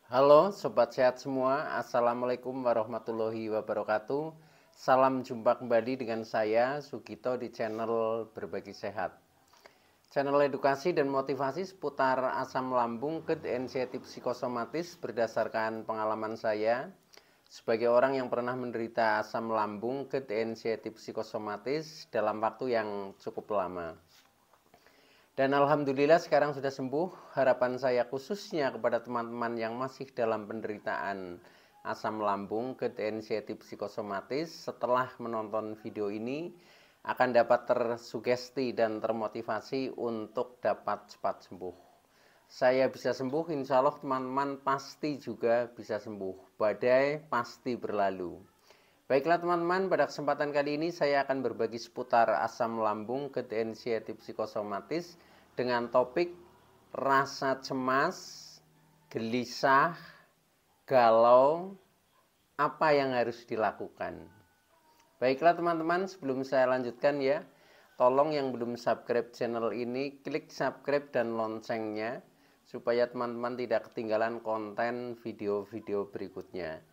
Halo Sobat Sehat semua, Assalamualaikum warahmatullahi wabarakatuh. Salam jumpa kembali dengan saya Sugito di channel Berbagi Sehat. Channel edukasi dan motivasi seputar asam lambung, GERD, anxiety psikosomatis berdasarkan pengalaman saya sebagai orang yang pernah menderita asam lambung, GERD, anxiety psikosomatis dalam waktu yang cukup lama. Dan alhamdulillah sekarang sudah sembuh. Harapan saya khususnya kepada teman-teman yang masih dalam penderitaan asam lambung, GERD, anxiety psikosomatis, setelah menonton video ini akan dapat tersugesti dan termotivasi untuk dapat cepat sembuh. Saya bisa sembuh, insya Allah teman-teman pasti juga bisa sembuh. Badai pasti berlalu. Baiklah teman-teman, pada kesempatan kali ini saya akan berbagi seputar asam lambung, GERD, anxiety psikosomatis dengan topik rasa cemas, gelisah, galau, apa yang harus dilakukan. Baiklah teman-teman, sebelum saya lanjutkan ya, tolong yang belum subscribe channel ini, klik subscribe dan loncengnya, supaya teman-teman tidak ketinggalan konten video-video berikutnya.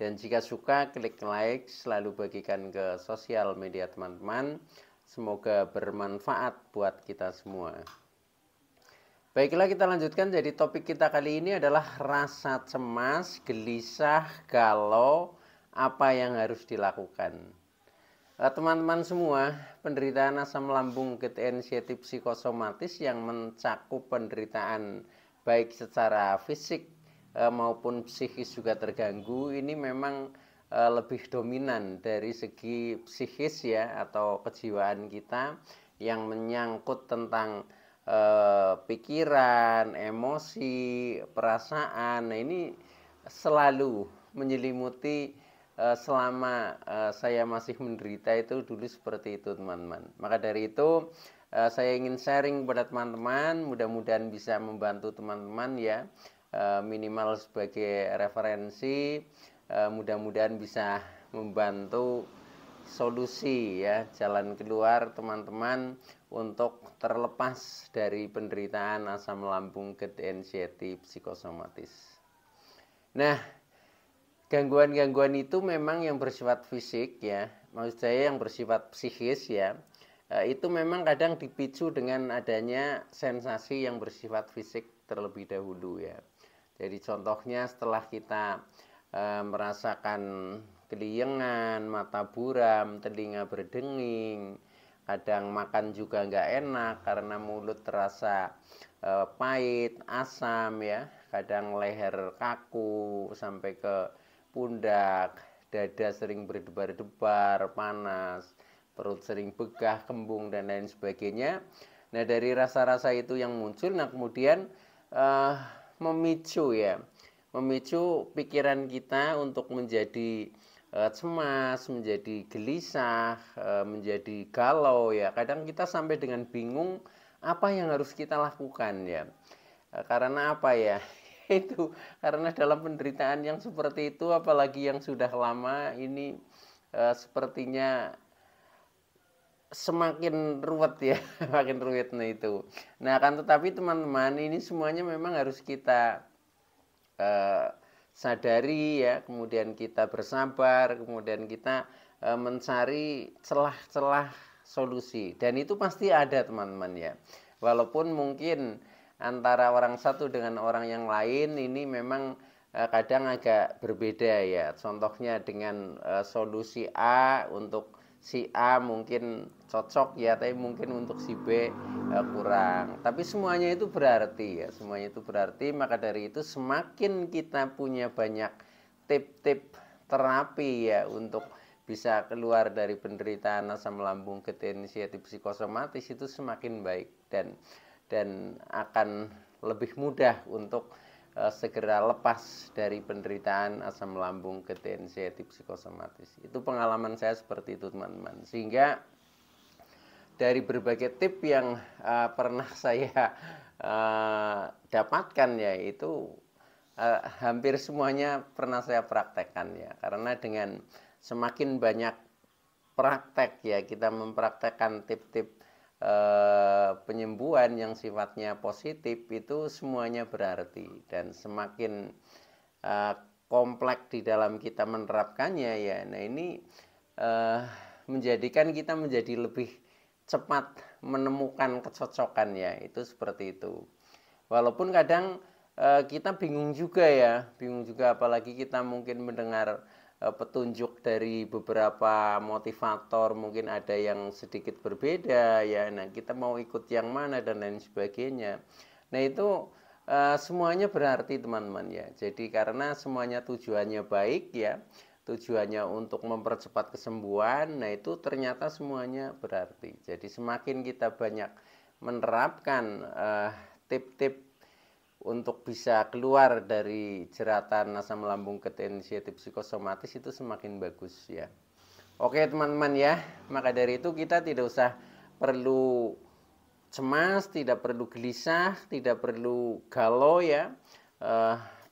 Dan jika suka, klik like, selalu bagikan ke sosial media teman-teman. Semoga bermanfaat buat kita semua. Baiklah, kita lanjutkan. Jadi topik kita kali ini adalah rasa cemas, gelisah, galau, apa yang harus dilakukan. Teman-teman semua, penderitaan asam lambung, GERD, anxiety psikosomatis yang mencakup penderitaan baik secara fisik maupun psikis juga terganggu, ini memang lebih dominan dari segi psikis ya, atau kejiwaan kita yang menyangkut tentang pikiran, emosi, perasaan. Nah, ini selalu menyelimuti selama saya masih menderita itu dulu seperti itu teman-teman. Maka dari itu saya ingin sharing kepada teman-teman, mudah-mudahan bisa membantu teman-teman ya, minimal sebagai referensi, mudah-mudahan bisa membantu solusi ya, jalan keluar teman-teman untuk terlepas dari penderitaan asam lambung, GERD, anxiety psikosomatis. Nah, gangguan-gangguan itu memang yang bersifat fisik ya, maksud saya yang bersifat psikis ya, itu memang kadang dipicu dengan adanya sensasi yang bersifat fisik terlebih dahulu ya. Jadi contohnya setelah kita merasakan keliengan, mata buram, telinga berdenging, kadang makan juga nggak enak karena mulut terasa pahit, asam ya, kadang leher kaku sampai ke pundak, dada sering berdebar-debar, panas, perut sering begah, kembung dan lain sebagainya. Nah, dari rasa-rasa itu yang muncul, nah kemudian uh, memicu ya, memicu pikiran kita untuk menjadi cemas, menjadi gelisah, menjadi galau ya. Kadang kita sampai dengan bingung apa yang harus kita lakukan ya. Karena apa ya? Itu karena dalam penderitaan yang seperti itu, apalagi yang sudah lama ini, sepertinya semakin ruwet ya, makin ruwet. Nah itu. Nah kan, tetapi teman-teman, ini semuanya memang harus kita sadari ya, kemudian kita bersabar, kemudian kita mencari celah-celah solusi, dan itu pasti ada teman-teman ya, walaupun mungkin antara orang satu dengan orang yang lain ini memang kadang agak berbeda ya. Contohnya dengan solusi A untuk si A mungkin cocok ya, tapi mungkin untuk si B kurang. Tapi semuanya itu berarti ya, semuanya itu berarti. Maka dari itu semakin kita punya banyak tip-tip terapi ya untuk bisa keluar dari penderitaan asam lambung, GERD, anxiety psikosomatis, itu semakin baik dan akan lebih mudah untuk segera lepas dari penderitaan asam lambung, GERD, anxiety psikosomatis. Itu pengalaman saya seperti itu teman-teman. Sehingga dari berbagai tip yang pernah saya dapatkan ya, itu hampir semuanya pernah saya praktekkan ya. Karena dengan semakin banyak praktek ya, kita mempraktekkan tip-tip penyembuhan yang sifatnya positif, itu semuanya berarti. Dan semakin kompleks di dalam kita menerapkannya ya. Nah ini menjadikan kita menjadi lebih cepat menemukan kecocokan ya, itu seperti itu. Walaupun kadang kita bingung juga ya, bingung juga apalagi kita mungkin mendengar petunjuk dari beberapa motivator, mungkin ada yang sedikit berbeda ya. Nah kita mau ikut yang mana dan lain sebagainya. Nah itu semuanya berarti teman-teman ya. Jadi karena semuanya tujuannya baik ya, tujuannya untuk mempercepat kesembuhan, nah itu ternyata semuanya berarti. Jadi semakin kita banyak menerapkan tip-tip untuk bisa keluar dari jeratan asam lambung inisiatif psikosomatis itu semakin bagus ya. Oke teman-teman ya, maka dari itu kita tidak usah perlu cemas, tidak perlu gelisah, tidak perlu galau ya.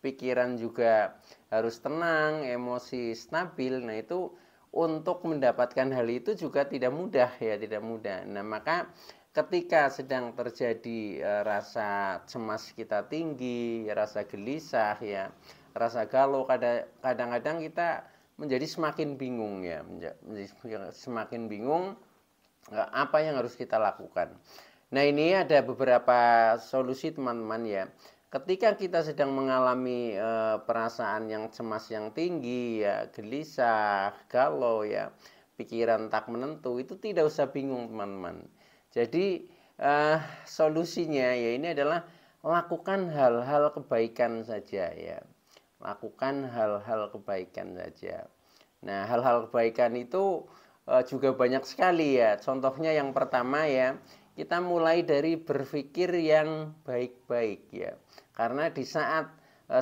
Pikiran juga harus tenang, emosi stabil. Nah itu untuk mendapatkan hal itu juga tidak mudah ya, tidak mudah. Nah maka ketika sedang terjadi rasa cemas kita tinggi, rasa gelisah ya, rasa galau, kadang-kadang kita menjadi semakin bingung ya, menjadi semakin bingung apa yang harus kita lakukan. Nah ini ada beberapa solusi teman-teman ya. Ketika kita sedang mengalami perasaan yang cemas yang tinggi ya, gelisah, galau ya, pikiran tak menentu, itu tidak usah bingung teman-teman. Jadi solusinya ya ini adalah lakukan hal-hal kebaikan saja ya. Lakukan hal-hal kebaikan saja. Nah, hal-hal kebaikan itu juga banyak sekali ya. Contohnya yang pertama ya, kita mulai dari berpikir yang baik-baik ya. Karena di saat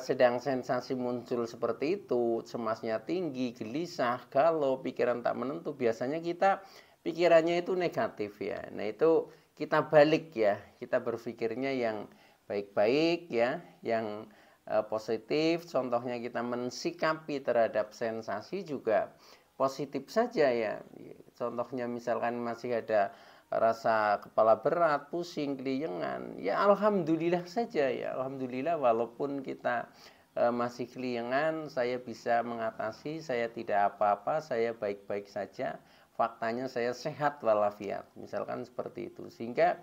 sedang sensasi muncul seperti itu, cemasnya tinggi, gelisah, galau, pikiran tak menentu, biasanya kita pikirannya itu negatif ya. Nah itu kita balik ya, kita berpikirnya yang baik-baik ya, yang positif. Contohnya kita mensikapi terhadap sensasi juga positif saja ya. Contohnya misalkan masih ada rasa kepala berat, pusing, keliengan, ya alhamdulillah saja ya. Alhamdulillah walaupun kita masih keliengan, saya bisa mengatasi, saya tidak apa-apa, saya baik-baik saja. Faktanya saya sehat walafiat, misalkan seperti itu. Sehingga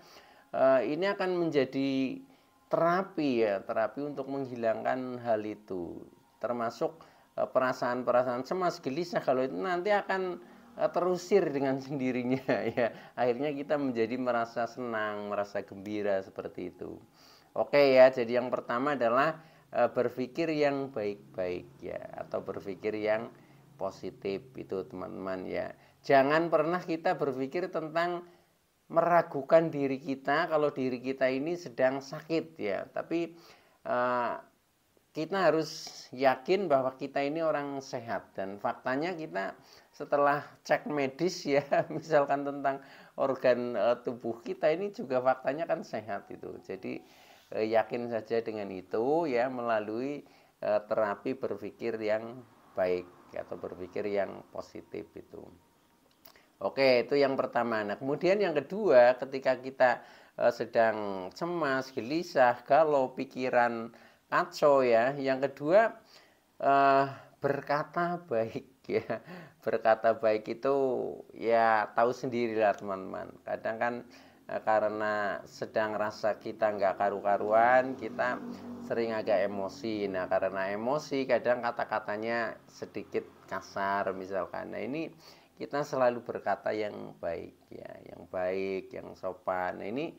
ini akan menjadi terapi ya, terapi untuk menghilangkan hal itu. Termasuk perasaan-perasaan cemas, gelisah, kalau itu nanti akan terusir dengan sendirinya ya. Akhirnya kita menjadi merasa senang, merasa gembira seperti itu. Oke ya, jadi yang pertama adalah berpikir yang baik-baik ya, atau berpikir yang positif itu teman-teman ya. Jangan pernah kita berpikir tentang meragukan diri kita kalau diri kita ini sedang sakit ya. Tapi kita harus yakin bahwa kita ini orang sehat, dan faktanya kita setelah cek medis ya, misalkan tentang organ tubuh kita ini juga faktanya kan sehat itu. Jadi yakin saja dengan itu ya, melalui terapi berpikir yang baik atau berpikir yang positif itu. Oke, itu yang pertama. Nah, kemudian yang kedua, ketika kita sedang cemas, gelisah, galau, pikiran kacau ya. Yang kedua, berkata baik ya. Berkata baik itu ya tahu sendirilah teman-teman. Kadang kan karena sedang rasa kita nggak karu-karuan, kita sering agak emosi. Nah, karena emosi kadang kata-katanya sedikit kasar misalkan. Nah, ini kita selalu berkata yang baik ya, yang baik, yang sopan. Nah, ini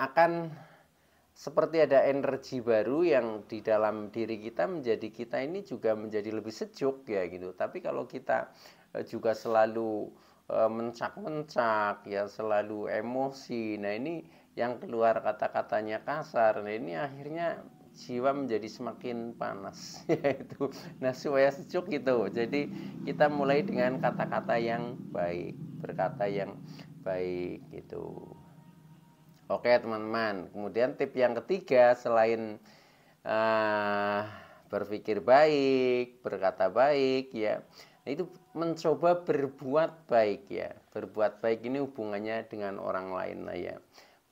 akan seperti ada energi baru yang di dalam diri kita, menjadi kita ini juga menjadi lebih sejuk ya gitu. Tapi kalau kita juga selalu mencak-mencak ya, selalu emosi, nah ini yang keluar kata-katanya kasar, nah ini akhirnya jiwa menjadi semakin panas yaitu. Nah supaya sejuk gitu, jadi kita mulai dengan kata-kata yang baik, berkata yang baik gitu. Oke teman-teman, kemudian tip yang ketiga selain berpikir baik, berkata baik ya, itu mencoba berbuat baik ya. Berbuat baik ini hubungannya dengan orang lain lah ya.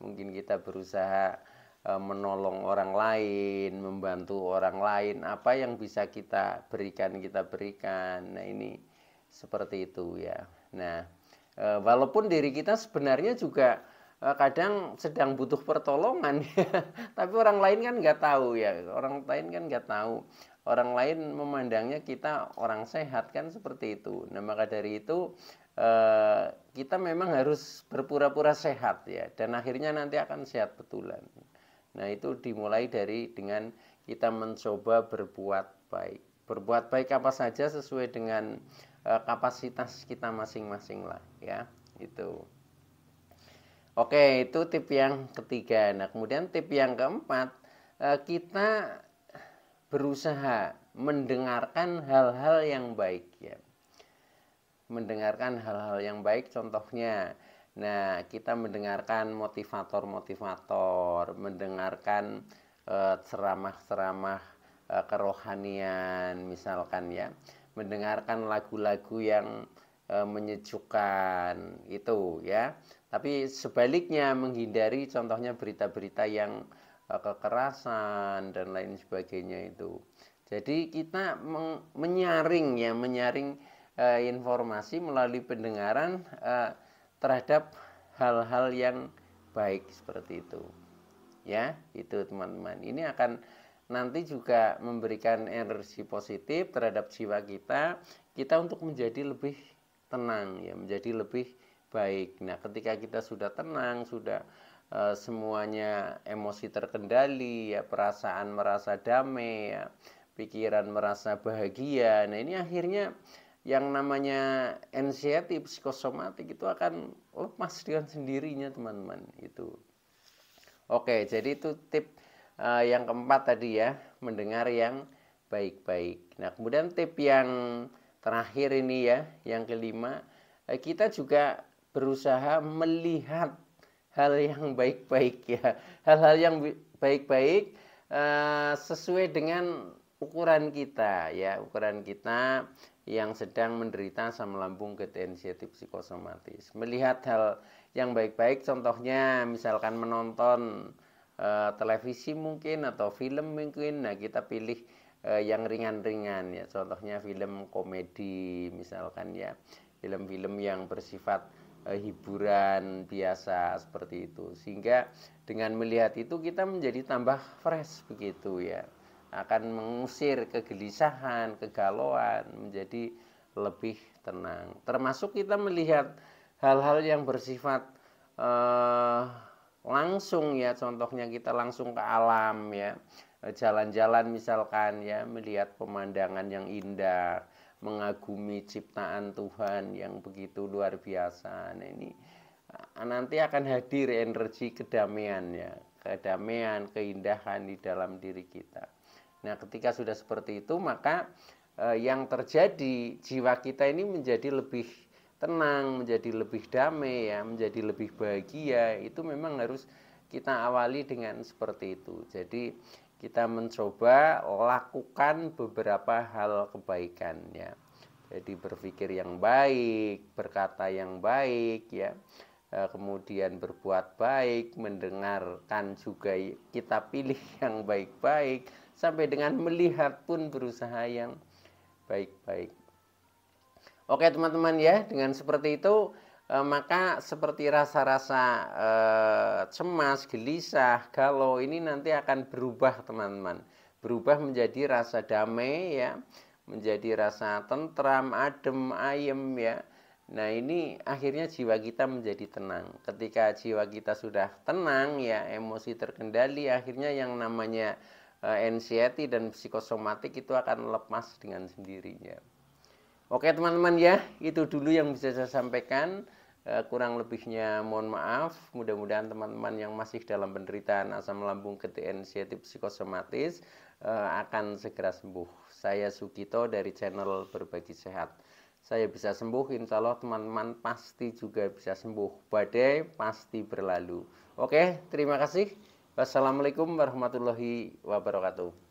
Mungkin kita berusaha menolong orang lain, membantu orang lain, apa yang bisa kita berikan, kita berikan. Nah, ini seperti itu ya. Nah, walaupun diri kita sebenarnya juga kadang sedang butuh pertolongan ya, tapi orang lain kan nggak tahu ya, orang lain kan nggak tahu, orang lain memandangnya kita orang sehat kan seperti itu. Nah, maka dari itu kita memang harus berpura-pura sehat ya, dan akhirnya nanti akan sehat betulan. Nah, itu dimulai dengan kita mencoba berbuat baik. Berbuat baik apa saja sesuai dengan kapasitas kita masing-masing lah ya, itu. Oke, itu tip yang ketiga. Nah, kemudian tip yang keempat, kita berusaha mendengarkan hal-hal yang baik ya. Mendengarkan hal-hal yang baik, contohnya, nah, kita mendengarkan motivator-motivator, mendengarkan ceramah-ceramah kerohanian misalkan ya, mendengarkan lagu-lagu yang menyejukkan itu ya. Tapi sebaliknya menghindari contohnya berita-berita yang kekerasan dan lain sebagainya itu. Jadi kita menyaring informasi melalui pendengaran terhadap hal-hal yang baik seperti itu. Ya, itu teman-teman. Ini akan nanti juga memberikan energi positif terhadap jiwa kita untuk menjadi lebih tenang ya, menjadi lebih baik. Nah, ketika kita sudah tenang, sudah semuanya emosi terkendali ya, perasaan merasa damai ya, pikiran merasa bahagia. Nah, ini akhirnya yang namanya anxiety psikosomatik itu akan lepas dengan sendirinya teman-teman itu. Oke, jadi itu tip yang keempat tadi ya, mendengar yang baik-baik. Nah, kemudian tip yang terakhir ini ya, yang kelima, kita juga berusaha melihat hal yang baik-baik ya, hal-hal yang baik-baik sesuai dengan ukuran kita ya, ukuran kita yang sedang menderita asam lambung anxiety psikosomatis. Melihat hal yang baik-baik, contohnya misalkan menonton televisi mungkin atau film mungkin. Nah, kita pilih yang ringan-ringan ya, contohnya film komedi misalkan ya, film-film yang bersifat hiburan biasa seperti itu, sehingga dengan melihat itu kita menjadi tambah fresh begitu ya, akan mengusir kegelisahan, kegalauan, menjadi lebih tenang. Termasuk kita melihat hal-hal yang bersifat langsung ya, contohnya kita langsung ke alam ya, jalan-jalan misalkan ya, melihat pemandangan yang indah, mengagumi ciptaan Tuhan yang begitu luar biasa. Nah, ini nanti akan hadir energi kedamaian ya, kedamaian, keindahan di dalam diri kita. Nah, ketika sudah seperti itu, maka yang terjadi, jiwa kita ini menjadi lebih tenang, menjadi lebih damai ya, menjadi lebih bahagia. Itu memang harus kita awali dengan seperti itu. Jadi kita mencoba lakukan beberapa hal kebaikan ya. Jadi berpikir yang baik, berkata yang baik ya, kemudian berbuat baik, mendengarkan juga kita pilih yang baik-baik, sampai dengan melihat pun berusaha yang baik-baik. Oke teman-teman ya, dengan seperti itu maka seperti rasa-rasa cemas, gelisah, galau ini nanti akan berubah teman-teman. Berubah menjadi rasa damai ya, menjadi rasa tentram, adem, ayem ya. Nah, ini akhirnya jiwa kita menjadi tenang. Ketika jiwa kita sudah tenang ya, emosi terkendali, akhirnya yang namanya anxiety dan psikosomatik itu akan lepas dengan sendirinya. Oke teman-teman ya, itu dulu yang bisa saya sampaikan. Kurang lebihnya mohon maaf. Mudah-mudahan teman-teman yang masih dalam penderitaan asam lambung anxiety psikosomatis akan segera sembuh. Saya Sugito dari channel Berbagi Sehat. Saya bisa sembuh, insya Allah teman-teman pasti juga bisa sembuh. Badai pasti berlalu. Oke, terima kasih. Wassalamualaikum warahmatullahi wabarakatuh.